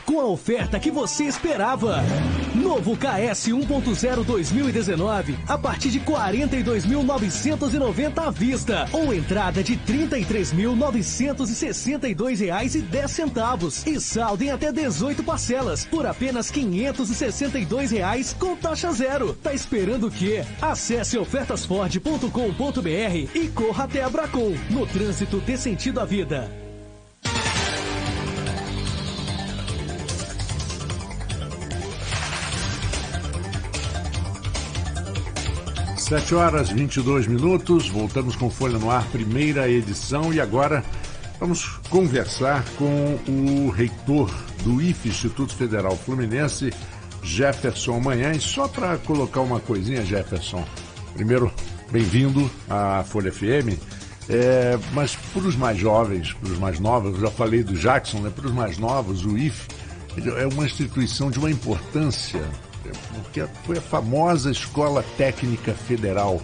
Com a oferta que você esperava. Novo KS 1.0 2019 a partir de R$ 42.990 à vista ou entrada de R$ 33.962,10 e saldo em até 18 parcelas por apenas R$ 562 com taxa zero. Tá esperando o quê? Acesse ofertasford.com.br e corra até a Bracon. No trânsito, dê sentido à vida. 7h22, voltamos com Folha no Ar, primeira edição, e agora vamos conversar com o reitor do IFE, Instituto Federal Fluminense, Jefferson Manhães. Só para colocar uma coisinha, Jefferson, primeiro, bem-vindo à Folha FM, mas para os mais jovens, para os mais novos, eu já falei do Jackson, né? Para os mais novos, o IFE é uma instituição de uma importância, porque foi a famosa Escola Técnica Federal.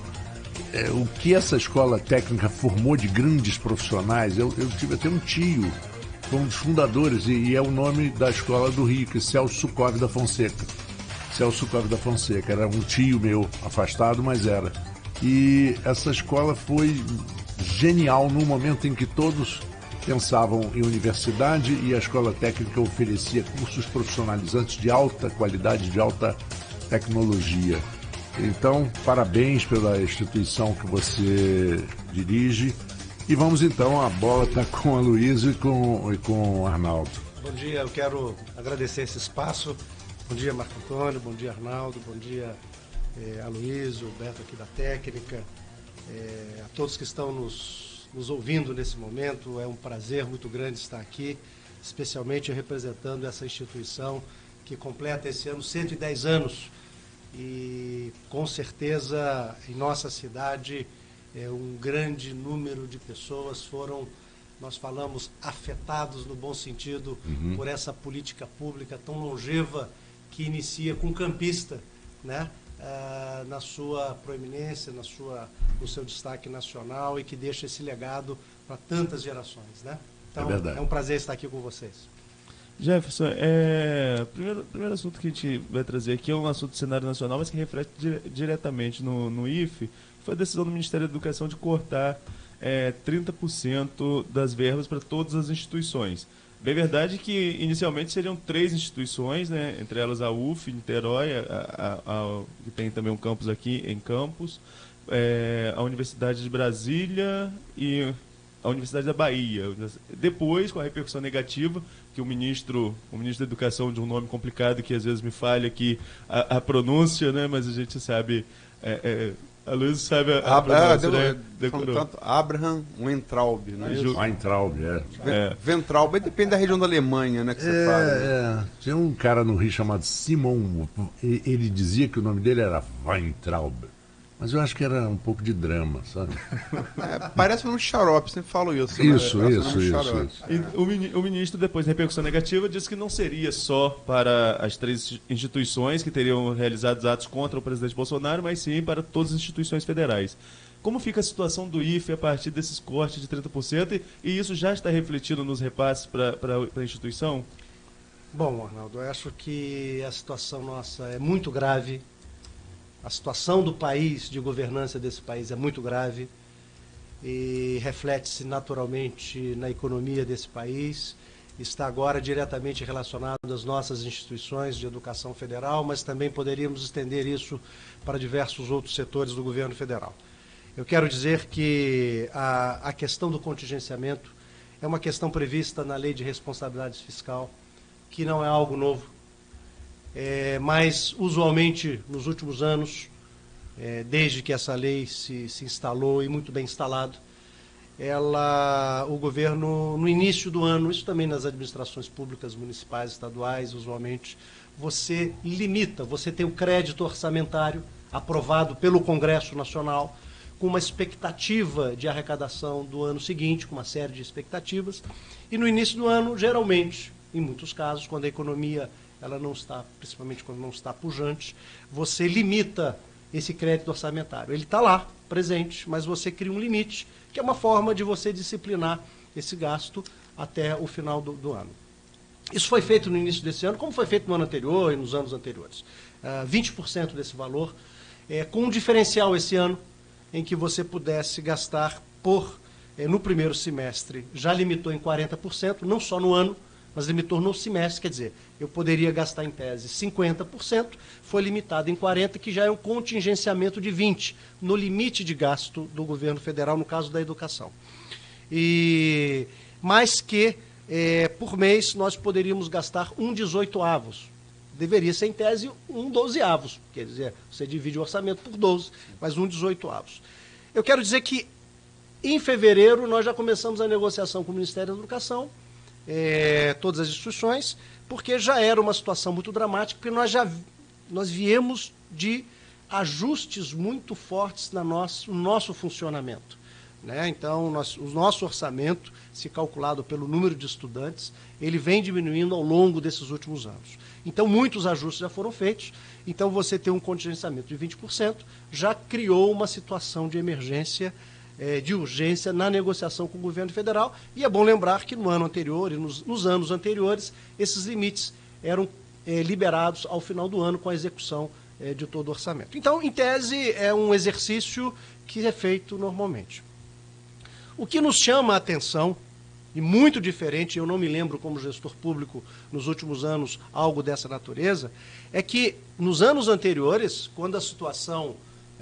O que essa escola técnica formou de grandes profissionais, eu tive até um tio, foi um dos fundadores, e é o nome da escola do Rio, que é Celso Cove da Fonseca. Celso Cove da Fonseca, era um tio meu, afastado, mas era. E essa escola foi genial no momento em que todos pensavam em universidade, e a escola técnica oferecia cursos profissionalizantes de alta qualidade, de alta tecnologia. Então, parabéns pela instituição que você dirige. E vamos então, a bola está com a Luísa e com o Arnaldo. Bom dia, eu quero agradecer esse espaço. Bom dia, Marco Antônio, bom dia, Arnaldo, bom dia, Aloysio, o Beto aqui da técnica, a todos que estão nos ouvindo nesse momento. É um prazer muito grande estar aqui, especialmente representando essa instituição que completa esse ano 110 anos. E com certeza em nossa cidade um grande número de pessoas foram, nós falamos, afetados no bom sentido por essa política pública tão longeva que inicia com o campista, né? Na sua proeminência, no seu destaque nacional, e que deixa esse legado para tantas gerações, né? Então, é um prazer estar aqui com vocês. Jefferson, primeiro assunto que a gente vai trazer aqui é um assunto do cenário nacional, mas que reflete diretamente no IFE, foi a decisão do Ministério da Educação de cortar 30% das verbas para todas as instituições. Bem verdade que inicialmente seriam 3 instituições, né, entre elas a UF, Niterói, que tem também um campus aqui em Campos, a Universidade de Brasília e a Universidade da Bahia. Depois, com a repercussão negativa, que o ministro da Educação, de um nome complicado que às vezes me falha aqui a pronúncia, né, mas a gente sabe... A Luísa sabe a pronúncia, né? Tanto Abraham Weintraub, né? Weintraub, Weintraub, depende da região da Alemanha, né, que você fala. Tinha um cara no Rio chamado Simon, ele dizia que o nome dele era Weintraub, mas eu acho que era um pouco de drama, sabe? Parece um nome de xarope, sempre falo isso. Isso. E o ministro, depois da repercussão negativa, disse que não seria só para as 3 instituições que teriam realizado atos contra o presidente Bolsonaro, mas sim para todas as instituições federais. Como fica a situação do IFE a partir desses cortes de 30%, e isso já está refletido nos repasses para a instituição? Bom, Arnaldo, eu acho que a situação nossa é muito grave. A situação do país, de governança desse país, é muito grave e reflete-se naturalmente na economia desse país. Está agora diretamente relacionado às nossas instituições de educação federal, mas também poderíamos estender isso para diversos outros setores do governo federal. Eu quero dizer que a questão do contingenciamento é uma questão prevista na Lei de Responsabilidade Fiscal, que não é algo novo. Mas, usualmente, nos últimos anos, desde que essa lei se instalou, e muito bem instalado, o governo, no início do ano, isso também nas administrações públicas, municipais, estaduais, usualmente, você limita, você tem o crédito orçamentário aprovado pelo Congresso Nacional, com uma expectativa de arrecadação do ano seguinte, com uma série de expectativas, e no início do ano, geralmente, em muitos casos, quando a economia ela não está, principalmente quando não está pujante, você limita esse crédito orçamentário. Ele está lá, presente, mas você cria um limite, que é uma forma de você disciplinar esse gasto até o final do ano. Isso foi feito no início desse ano, como foi feito no ano anterior e nos anos anteriores. 20% desse valor, com um diferencial esse ano, em que você pudesse gastar no primeiro semestre, já limitou em 40%, não só no ano, mas limitou no semestre, quer dizer, eu poderia gastar em tese 50%, foi limitado em 40%, que já é um contingenciamento de 20%, no limite de gasto do governo federal, no caso da educação. Mais que, por mês, nós poderíamos gastar 1/18. Deveria ser, em tese, 1/12. Quer dizer, você divide o orçamento por 12, mas 1/18. Eu quero dizer que, em fevereiro, nós já começamos a negociação com o Ministério da Educação, todas as instituições, porque já era uma situação muito dramática, porque nós viemos de ajustes muito fortes no nosso funcionamento. Né? Então, o nosso orçamento, se calculado pelo número de estudantes, ele vem diminuindo ao longo desses últimos anos. Então, muitos ajustes já foram feitos. Então, você ter um contingenciamento de 20% já criou uma situação de emergência, de urgência na negociação com o governo federal. E é bom lembrar que no ano anterior e nos anos anteriores, esses limites eram liberados ao final do ano com a execução de todo o orçamento. Então, em tese, é um exercício que é feito normalmente. O que nos chama a atenção, e muito diferente, eu não me lembro como gestor público nos últimos anos algo dessa natureza, é que nos anos anteriores, quando a situação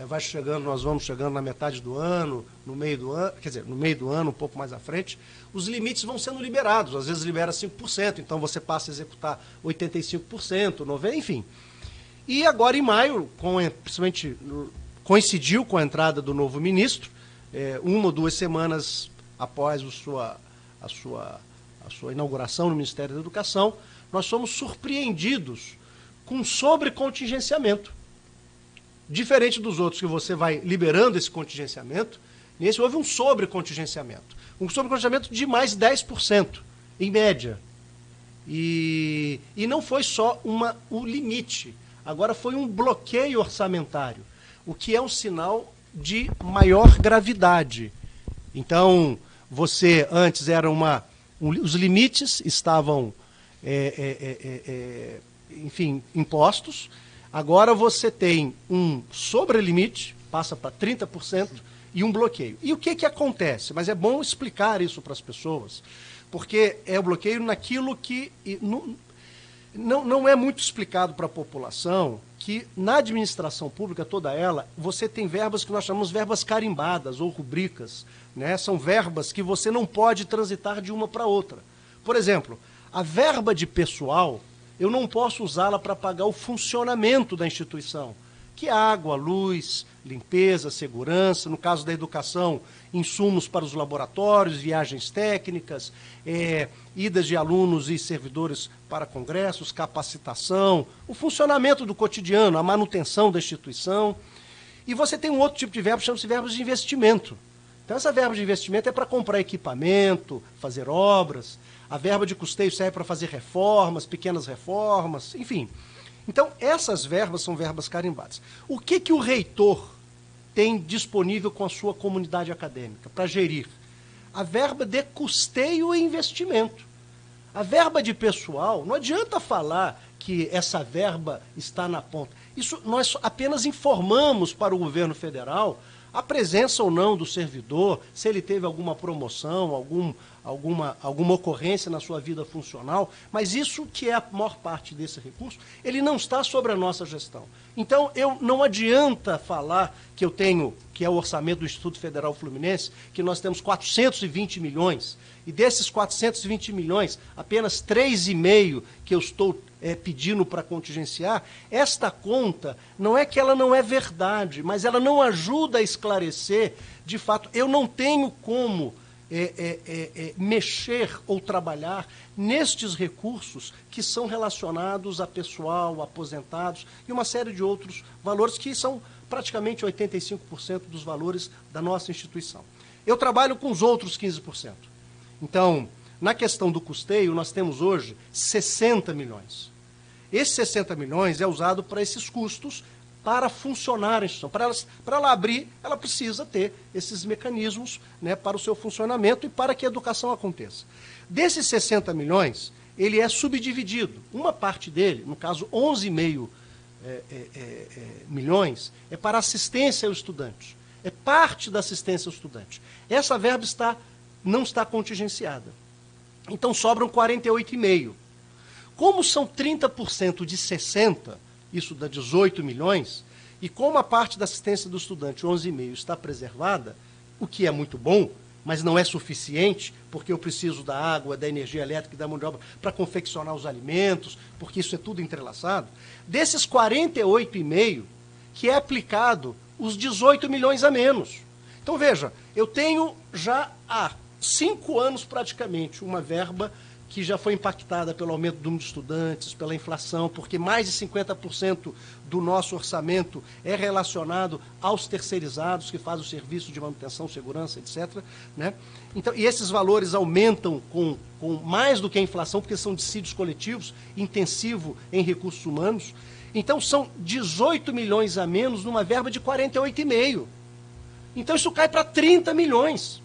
vai chegando, nós vamos chegando na metade do ano, no meio do ano, quer dizer, no meio do ano, um pouco mais à frente, os limites vão sendo liberados, às vezes libera 5%, então você passa a executar 85%, 90%, enfim. E agora em maio, principalmente coincidiu com a entrada do novo ministro, 1 ou 2 semanas após a sua inauguração no Ministério da Educação, nós fomos surpreendidos com sobrecontingenciamento. Diferente dos outros, que você vai liberando esse contingenciamento, nesse houve um sobrecontingenciamento. Um sobrecontingenciamento de mais 10%, em média. E não foi só o limite, agora foi um bloqueio orçamentário, o que é um sinal de maior gravidade. Então, você antes era os limites estavam, enfim, impostos. Agora você tem um sobrelimite, passa para 30%, e um bloqueio. E o que acontece? Mas é bom explicar isso para as pessoas, porque é o bloqueio naquilo que não é muito explicado para a população, que na administração pública, toda ela, você tem verbas que nós chamamos verbas carimbadas ou rubricas. Né? São verbas que você não pode transitar de uma para outra. Por exemplo, a verba de pessoal, eu não posso usá-la para pagar o funcionamento da instituição, que é água, luz, limpeza, segurança, no caso da educação, insumos para os laboratórios, viagens técnicas, idas de alunos e servidores para congressos, capacitação, o funcionamento do cotidiano, a manutenção da instituição. E você tem um outro tipo de verbo, chama-se verbos de investimento. Então, essa verba de investimento é para comprar equipamento, fazer obras. A verba de custeio serve para fazer reformas, pequenas reformas, enfim. Então, essas verbas são verbas carimbadas. O que o reitor tem disponível com a sua comunidade acadêmica para gerir? A verba de custeio e investimento. A verba de pessoal, não adianta falar que essa verba está na ponta. Isso nós apenas informamos para o governo federal a presença ou não do servidor, se ele teve alguma promoção, alguma ocorrência na sua vida funcional, mas isso que é a maior parte desse recurso, ele não está sobre a nossa gestão. Então, não adianta falar que eu tenho, que é o orçamento do Instituto Federal Fluminense, que nós temos 420 milhões, e desses 420 milhões, apenas 3,5 que eu estou pedindo para contingenciar. Esta conta, não é que ela não é verdade, mas ela não ajuda a esclarecer, de fato, eu não tenho como mexer ou trabalhar nestes recursos que são relacionados a pessoal, aposentados e uma série de outros valores que são praticamente 85% dos valores da nossa instituição. Eu trabalho com os outros 15%. Então, na questão do custeio, nós temos hoje 60 milhões. Esses 60 milhões é usado para esses custos para funcionar a instituição. Para ela abrir, ela precisa ter esses mecanismos, né, para o seu funcionamento e para que a educação aconteça. Desses 60 milhões, ele é subdividido. Uma parte dele, no caso 11,5 milhões, é para assistência ao estudante. É parte da assistência ao estudante. Essa verba não está contingenciada. Então sobram 48,5. Como são 30% de 60, isso dá 18 milhões, e como a parte da assistência do estudante, 11,5, está preservada, o que é muito bom, mas não é suficiente, porque eu preciso da água, da energia elétrica e da mão de obra para confeccionar os alimentos, porque isso é tudo entrelaçado. Desses 48,5, que é aplicado os 18 milhões a menos. Então, veja, eu tenho já há 5 anos praticamente uma verba que já foi impactada pelo aumento do número de estudantes, pela inflação, porque mais de 50% do nosso orçamento é relacionado aos terceirizados que fazem o serviço de manutenção, segurança, etc. Né? Então, e esses valores aumentam com mais do que a inflação, porque são dissídios coletivos, intensivo em recursos humanos. Então, são 18 milhões a menos numa verba de 48,5. Então, isso cai para 30 milhões.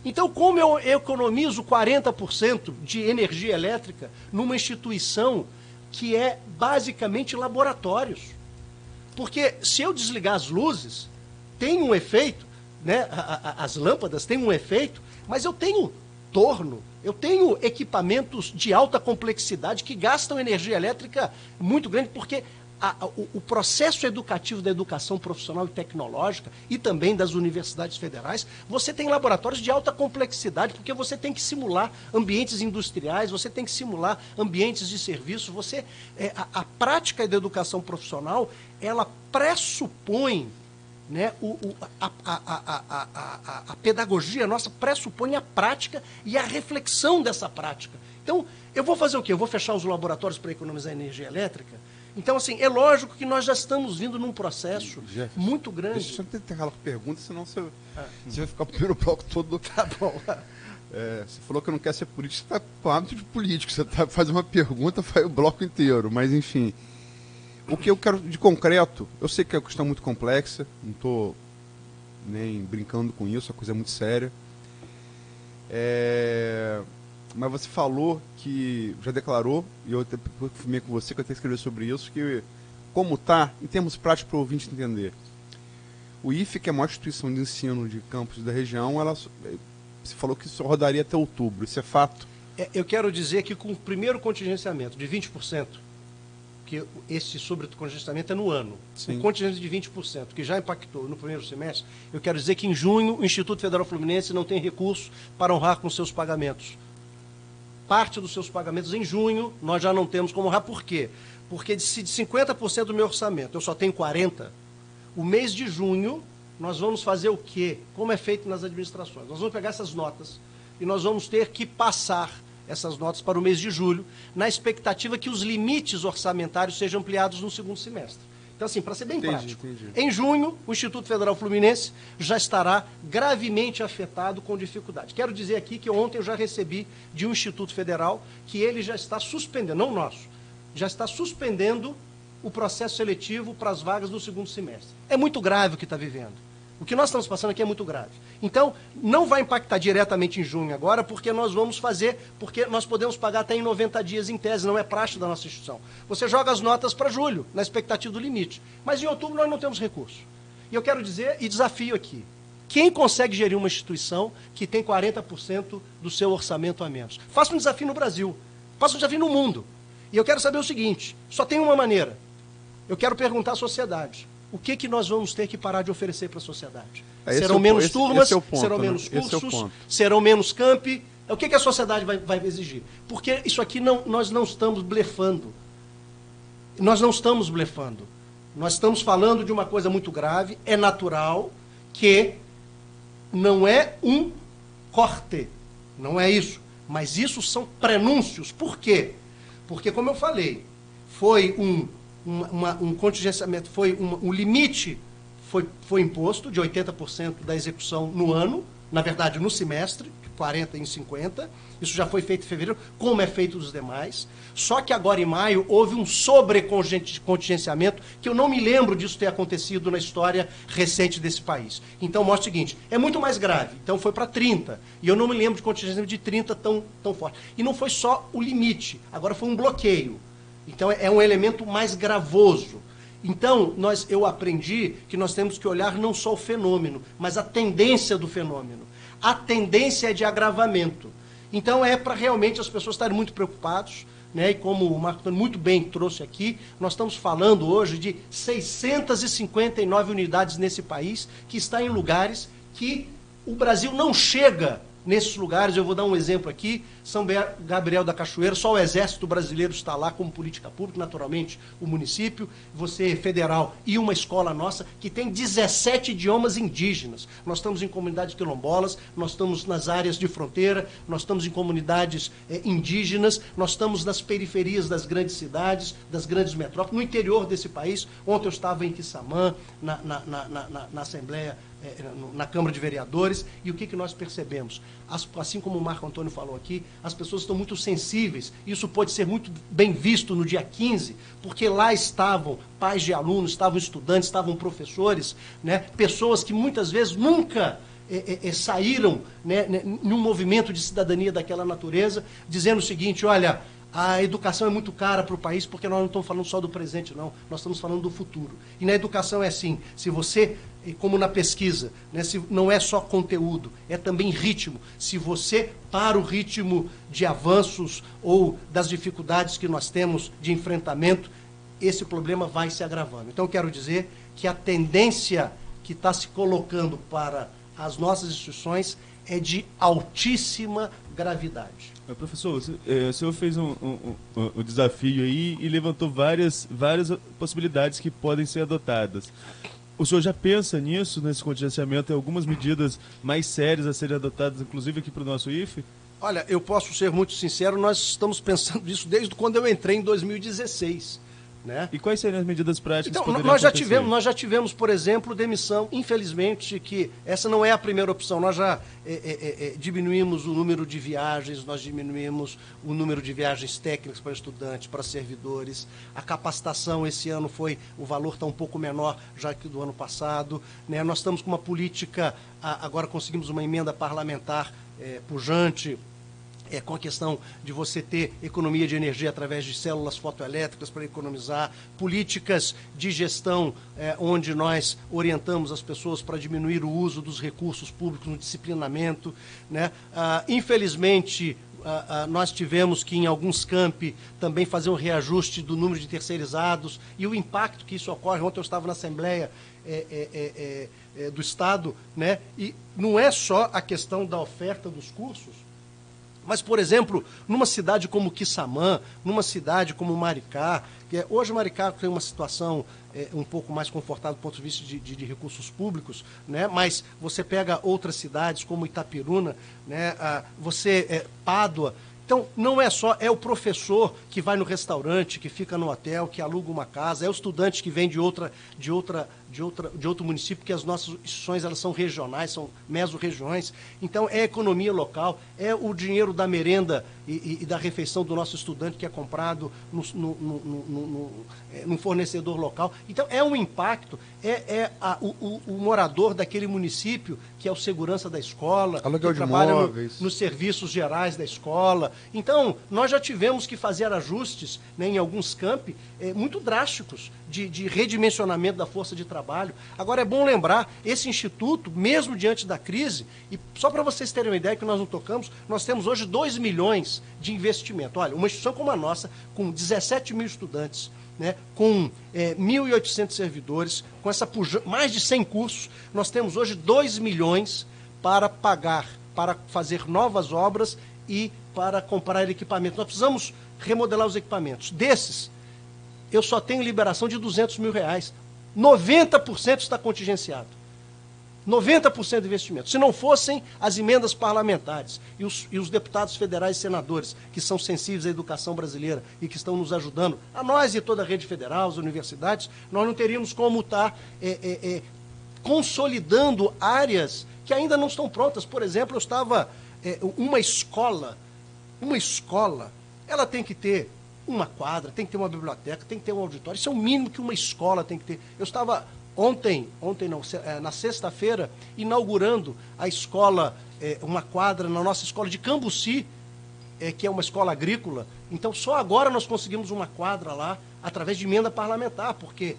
Então, como eu economizo 40% de energia elétrica numa instituição que é basicamente laboratórios? Porque se eu desligar as luzes, tem um efeito, né? As lâmpadas têm um efeito, mas eu tenho torno, eu tenho equipamentos de alta complexidade que gastam energia elétrica muito grande, porque o processo educativo da educação profissional e tecnológica e também das universidades federais, você tem laboratórios de alta complexidade, porque você tem que simular ambientes industriais, você tem que simular ambientes de serviço, a prática da educação profissional, ela pressupõe, né, a pedagogia nossa pressupõe a prática e a reflexão dessa prática. Então, eu vou fazer o quê? Eu vou fechar os laboratórios para economizar energia elétrica? Então, assim, é lógico que nós já estamos vindo num processo muito grande. Deixa eu só ter aquela pergunta, senão você vai ficar o primeiro bloco todo. Tá bom. Você falou que não quer ser político, você está com hábito de político. Você faz uma pergunta, faz o bloco inteiro. Mas, enfim, o que eu quero de concreto, eu sei que é uma questão muito complexa, não estou nem brincando com isso, é uma coisa muito séria. Mas você falou que, já declarou, e eu até confirmei com você que eu até escrevi sobre isso, que como está, em termos práticos para o ouvinte entender, o IFE, que é a maior instituição de ensino de campus da região, você falou que só rodaria até outubro, isso é fato? Eu quero dizer que com o primeiro contingenciamento de 20%, que esse sobrecongenciamento é no ano, Sim. O contingente de 20%, que já impactou no primeiro semestre, eu quero dizer que em junho o Instituto Federal Fluminense não tem recurso para honrar com seus pagamentos. Parte dos seus pagamentos em junho, nós já não temos como honrar. Por quê? Porque se de 50% do meu orçamento eu só tenho 40%, o mês de junho nós vamos fazer o quê? Como é feito nas administrações? Nós vamos pegar essas notas e nós vamos ter que passar essas notas para o mês de julho, na expectativa que os limites orçamentários sejam ampliados no segundo semestre. Então, assim, para ser bem prático, em junho, o Instituto Federal Fluminense já estará gravemente afetado com dificuldade. Quero dizer aqui que ontem eu já recebi de um Instituto Federal que ele já está suspendendo, não o nosso, já está suspendendo o processo seletivo para as vagas do segundo semestre. É muito grave o que está vivendo. O que nós estamos passando aqui é muito grave. Então, não vai impactar diretamente em junho agora, porque nós vamos fazer, porque nós podemos pagar até em 90 dias em tese, não é praxe da nossa instituição. Você joga as notas para julho, na expectativa do limite. Mas em outubro nós não temos recurso. E eu quero dizer, e desafio aqui, quem consegue gerir uma instituição que tem 40% do seu orçamento a menos? Faça um desafio no Brasil, faça um desafio no mundo. E eu quero saber o seguinte, só tem uma maneira. Eu quero perguntar à sociedade. O que nós vamos ter que parar de oferecer para a sociedade? Serão menos turmas, serão menos cursos, serão menos campi. O que a sociedade vai exigir? Porque isso aqui nós não estamos blefando. Nós não estamos blefando. Nós estamos falando de uma coisa muito grave, é natural que não é um corte, não é isso. Mas isso são prenúncios. Por quê? Porque, como eu falei, foi um contingenciamento, um limite foi imposto de 80% da execução no ano, na verdade, no semestre, 40 em 50, isso já foi feito em fevereiro, como é feito os demais. Só que agora em maio houve um sobrecontingenciamento que eu não me lembro disso ter acontecido na história recente desse país. Então mostra o seguinte, é muito mais grave, então foi para 30, e eu não me lembro de contingenciamento de 30 tão forte. E não foi só o limite, agora foi um bloqueio. Então é um elemento mais gravoso. Então, eu aprendi que nós temos que olhar não só o fenômeno, mas a tendência do fenômeno. A tendência é de agravamento. Então, é para realmente as pessoas estarem muito preocupadas, né? E como o Marco Antônio muito bem trouxe aqui, nós estamos falando hoje de 659 unidades nesse país, que está em lugares que o Brasil não chega nesses lugares. Eu vou dar um exemplo aqui, São Gabriel da Cachoeira, só o Exército Brasileiro está lá como política pública, naturalmente o município, você federal e uma escola nossa que tem 17 idiomas indígenas. Nós estamos em comunidades quilombolas, nós estamos nas áreas de fronteira, nós estamos em comunidades indígenas, nós estamos nas periferias das grandes cidades, das grandes metrópoles, no interior desse país. Ontem eu estava em Quissamã, na Assembleia, na Câmara de Vereadores, e o que nós percebemos? Assim como o Marco Antônio falou aqui, as pessoas estão muito sensíveis. Isso pode ser muito bem visto no dia 15, porque lá estavam pais de alunos, estavam estudantes, estavam professores, né? Pessoas que muitas vezes nunca saíram, né, num movimento de cidadania daquela natureza, dizendo o seguinte, olha, a educação é muito cara para o país, porque nós não estamos falando só do presente, não. Nós estamos falando do futuro. E na educação é assim, se você, como na pesquisa, né, não é só conteúdo, é também ritmo. Se você para o ritmo de avanços ou das dificuldades que nós temos de enfrentamento, esse problema vai se agravando. Então, eu quero dizer que a tendência que está se colocando para as nossas instituições é de altíssima gravidade. Professor, o senhor fez um desafio aí e levantou várias possibilidades que podem ser adotadas. O senhor já pensa nisso, nesse contingenciamento, em algumas medidas mais sérias a serem adotadas, inclusive aqui para o nosso IFE? Olha, eu posso ser muito sincero, nós estamos pensando nisso desde quando eu entrei em 2016. Né? E quais seriam as medidas práticas? Então, nós já tivemos, por exemplo, demissão, infelizmente, que essa não é a primeira opção. Nós já diminuímos o número de viagens, nós diminuímos o número de viagens técnicas para estudantes, para servidores. A capacitação esse ano o valor está um pouco menor já que do ano passado. Né? Nós estamos com uma política, agora conseguimos uma emenda parlamentar pujante, com a questão de você ter economia de energia através de células fotoelétricas para economizar, políticas de gestão onde nós orientamos as pessoas para diminuir o uso dos recursos públicos no disciplinamento. Né? Infelizmente, nós tivemos que, em alguns campi, também fazer um reajuste do número de terceirizados e o impacto que isso ocorre. Ontem eu estava na Assembleia do Estado, né? E não é só a questão da oferta dos cursos, mas, por exemplo, numa cidade como Quissamã, numa cidade como Maricá, hoje Maricá tem uma situação um pouco mais confortável do ponto de vista de recursos públicos, né? Mas você pega outras cidades como Itapiruna, né? Pádua. Então, não é só, é o professor que vai no restaurante, que fica no hotel, que aluga uma casa, é o estudante que vem de outro município, porque as nossas instituições elas são regionais, são mesorregiões. Então, é a economia local, é o dinheiro da merenda e da refeição do nosso estudante que é comprado num fornecedor local. Então, é um impacto, o morador daquele município, que é o segurança da escola, aluguel que trabalha móveis, nos serviços gerais da escola. Então, nós já tivemos que fazer ajustes, né, em alguns campi muito drásticos de redimensionamento da força de trabalho. Agora, é bom lembrar, esse instituto, mesmo diante da crise, e só para vocês terem uma ideia que nós não tocamos, nós temos hoje 2 milhões de investimento. Olha, uma instituição como a nossa, com 17 mil estudantes, né, com 1.800 servidores, com mais de 100 cursos, nós temos hoje 2 milhões para pagar, para fazer novas obras e para comprar equipamento. Nós precisamos remodelar os equipamentos. Desses, eu só tenho liberação de R$200 mil. 90% está contingenciado. 90% de investimento. Se não fossem as emendas parlamentares e os deputados federais e senadores, que são sensíveis à educação brasileira e que estão nos ajudando, a nós e toda a rede federal, as universidades, nós não teríamos como estar consolidando áreas que ainda não estão prontas. Por exemplo, eu estava... uma escola, ela tem que ter uma quadra, tem que ter uma biblioteca, tem que ter um auditório. Isso é o mínimo que uma escola tem que ter. Eu estava na sexta-feira, inaugurando a escola, uma quadra na nossa escola de Cambuci, que é uma escola agrícola. Então, só agora nós conseguimos uma quadra lá, através de emenda parlamentar, porque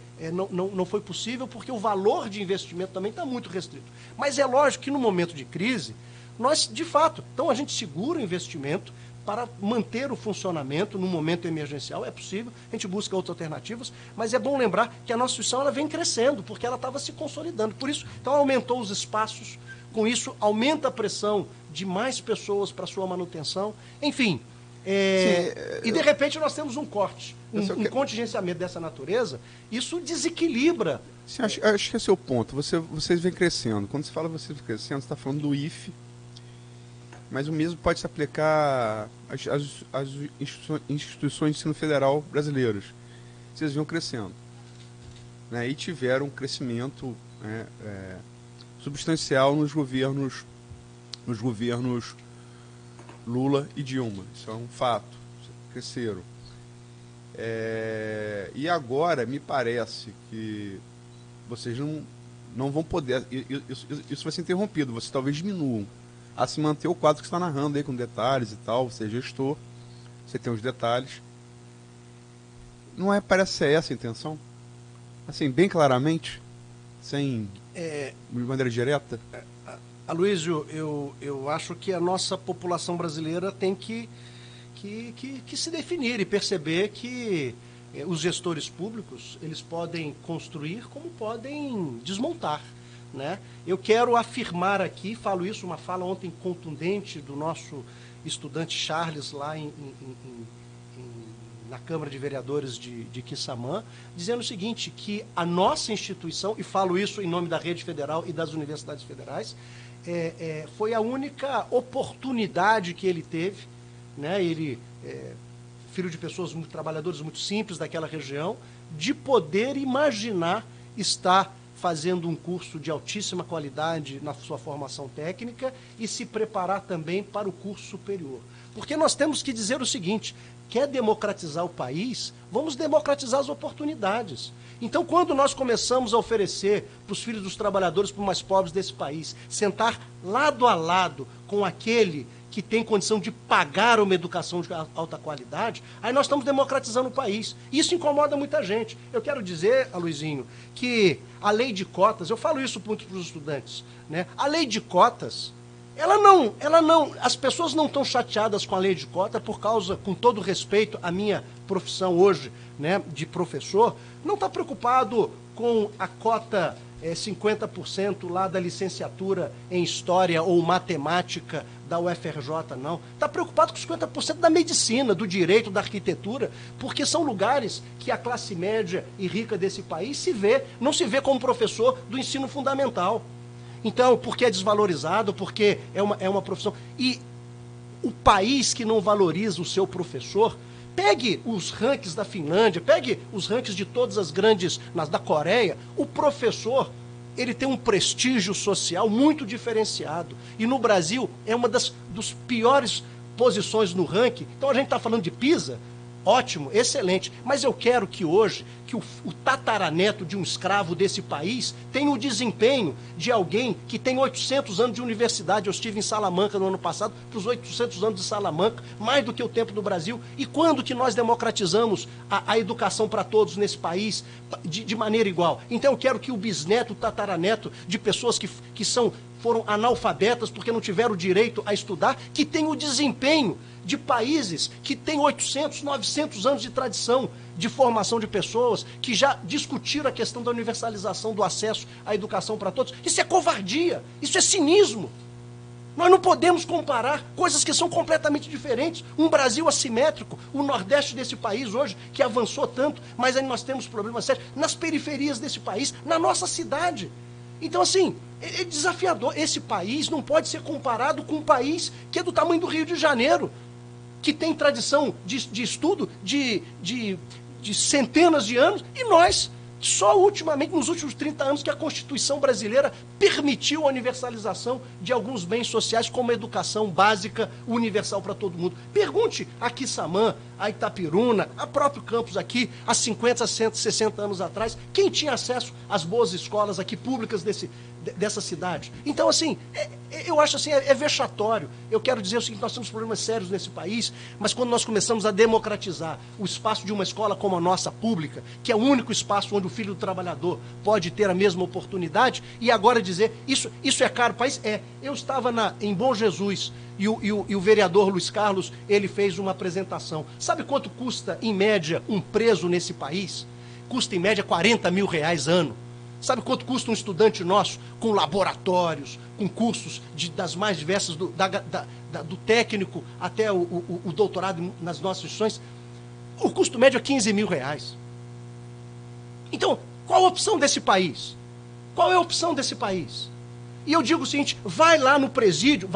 não foi possível, porque o valor de investimento também está muito restrito. Mas é lógico que no momento de crise, nós, de fato, então a gente segura o investimento para manter o funcionamento no momento emergencial, é possível, a gente busca outras alternativas, mas é bom lembrar que a nossa instituição ela vem crescendo, porque ela estava se consolidando. Por isso, então aumentou os espaços, com isso aumenta a pressão de mais pessoas para sua manutenção, enfim. E de repente nós temos um corte, um contingenciamento dessa natureza, isso desequilibra. Sim, acho que esse é o ponto. Vocês vêm crescendo. Quando você fala vocês vêm crescendo, você está falando do IFE, mas o mesmo pode se aplicar às instituições de ensino federal brasileiras. Vocês vêm crescendo, né, e tiveram um crescimento, né, substancial nos governos Lula e Dilma. Isso é um fato. Cresceram. E agora, me parece que vocês não vão poder... Isso vai ser interrompido. Vocês talvez diminuam a se manter o quadro que você está narrando aí, com detalhes e tal. Você é gestor, você tem os detalhes. Não parece ser essa a intenção? Assim, bem claramente, sem de maneira direta? Aloysio, eu acho que a nossa população brasileira tem que se definir e perceber que os gestores públicos, eles podem construir como podem desmontar, né? Eu quero afirmar aqui, falo isso, uma fala ontem contundente do nosso estudante Charles lá na Câmara de Vereadores de Quissamã, dizendo o seguinte, que a nossa instituição, e falo isso em nome da Rede Federal e das universidades federais, foi a única oportunidade que ele teve, né? Ele, filho de pessoas muito trabalhadores, muito simples daquela região, de poder imaginar estar fazendo um curso de altíssima qualidade na sua formação técnica e se preparar também para o curso superior. Porque nós temos que dizer o seguinte, quer democratizar o país, vamos democratizar as oportunidades. Então, quando nós começamos a oferecer para os filhos dos trabalhadores, para os mais pobres desse país, sentar lado a lado com aquele que tem condição de pagar uma educação de alta qualidade, aí nós estamos democratizando o país. Isso incomoda muita gente. Eu quero dizer, Aloysinho, que a lei de cotas, eu falo isso muito para os estudantes, né? A lei de cotas, as pessoas não estão chateadas com a lei de cota por causa, com todo respeito à minha profissão hoje, né, de professor, não está preocupado com a cota 50% lá da licenciatura em História ou Matemática da UFRJ, não. Está preocupado com 50% da medicina, do direito, da arquitetura, porque são lugares que a classe média e rica desse país não se vê como professor do ensino fundamental. Então, porque é desvalorizado, porque é uma profissão. E o país que não valoriza o seu professor, pegue os rankings da Finlândia, pegue os rankings de todas as grandes, da Coreia, o professor, ele tem um prestígio social muito diferenciado. E no Brasil é uma das piores posições no ranking. Então a gente está falando de PISA, ótimo, excelente. Mas eu quero que hoje, que o tataraneto de um escravo desse país tenha o desempenho de alguém que tem 800 anos de universidade. Eu estive em Salamanca no ano passado, para os 800 anos de Salamanca, mais do que o tempo do Brasil. E quando que nós democratizamos a educação para todos nesse país de maneira igual? Então eu quero que o bisneto, o tataraneto de pessoas que foram analfabetas porque não tiveram direito a estudar, que tenham o desempenho de países que têm 800, 900 anos de tradição de formação de pessoas, que já discutiram a questão da universalização do acesso à educação para todos. Isso é covardia, isso é cinismo. Nós não podemos comparar coisas que são completamente diferentes. Um Brasil assimétrico, o Nordeste desse país hoje, que avançou tanto, mas aí nós temos problemas sérios nas periferias desse país, na nossa cidade. Então, assim, é desafiador. Esse país não pode ser comparado com um país que é do tamanho do Rio de Janeiro, que tem tradição de estudo de centenas de anos, e nós Só ultimamente, nos últimos 30 anos, que a Constituição brasileira permitiu a universalização de alguns bens sociais, como a educação básica universal para todo mundo. Pergunte a Quissamã, a Itapiruna, a próprio campus aqui, há 50, 60 anos atrás, quem tinha acesso às boas escolas aqui públicas dessa cidade. Então, assim, eu acho assim, é vexatório. Eu quero dizer o seguinte, nós temos problemas sérios nesse país, mas quando nós começamos a democratizar o espaço de uma escola como a nossa pública, que é o único espaço onde o filho do trabalhador pode ter a mesma oportunidade, e agora dizer, isso é caro para o país? Eu estava em Bom Jesus, e o vereador Luiz Carlos, ele fez uma apresentação. Sabe quanto custa, em média, um preso nesse país? Custa, em média, R$40 mil ano. Sabe quanto custa um estudante nosso, com laboratórios, com cursos das mais diversas, do técnico até o doutorado nas nossas instituições? O custo médio é R$15 mil. Então, qual a opção desse país? Qual é a opção desse país? E eu digo o seguinte, vai lá no presídio,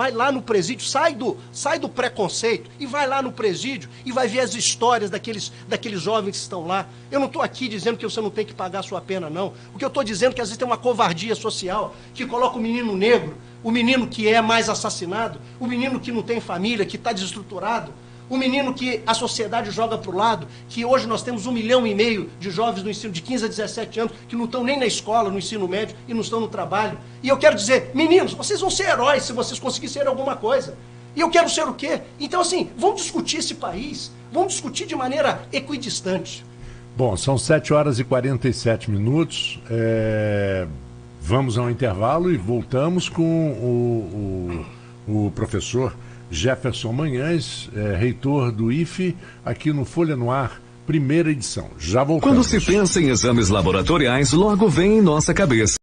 sai do preconceito e vai lá no presídio e vai ver as histórias daqueles jovens que estão lá. Eu não estou aqui dizendo que você não tem que pagar a sua pena, não. O que eu estou dizendo é que às vezes tem uma covardia social que coloca o menino negro, o menino que é mais assassinado, o menino que não tem família, que está desestruturado, o menino que a sociedade joga para o lado, que hoje nós temos 1,5 milhão de jovens no ensino de 15 a 17 anos que não estão nem na escola, no ensino médio e não estão no trabalho. E eu quero dizer, meninos, vocês vão ser heróis se vocês conseguirem ser alguma coisa. E eu quero ser o quê? Então, assim, vamos discutir esse país, vamos discutir de maneira equidistante. Bom, são 7h47. Vamos ao intervalo e voltamos com o professor Jefferson Manhães, reitor do IFE, aqui no Folha no Ar, primeira edição. Já voltamos. Quando se pensa em exames laboratoriais, logo vem em nossa cabeça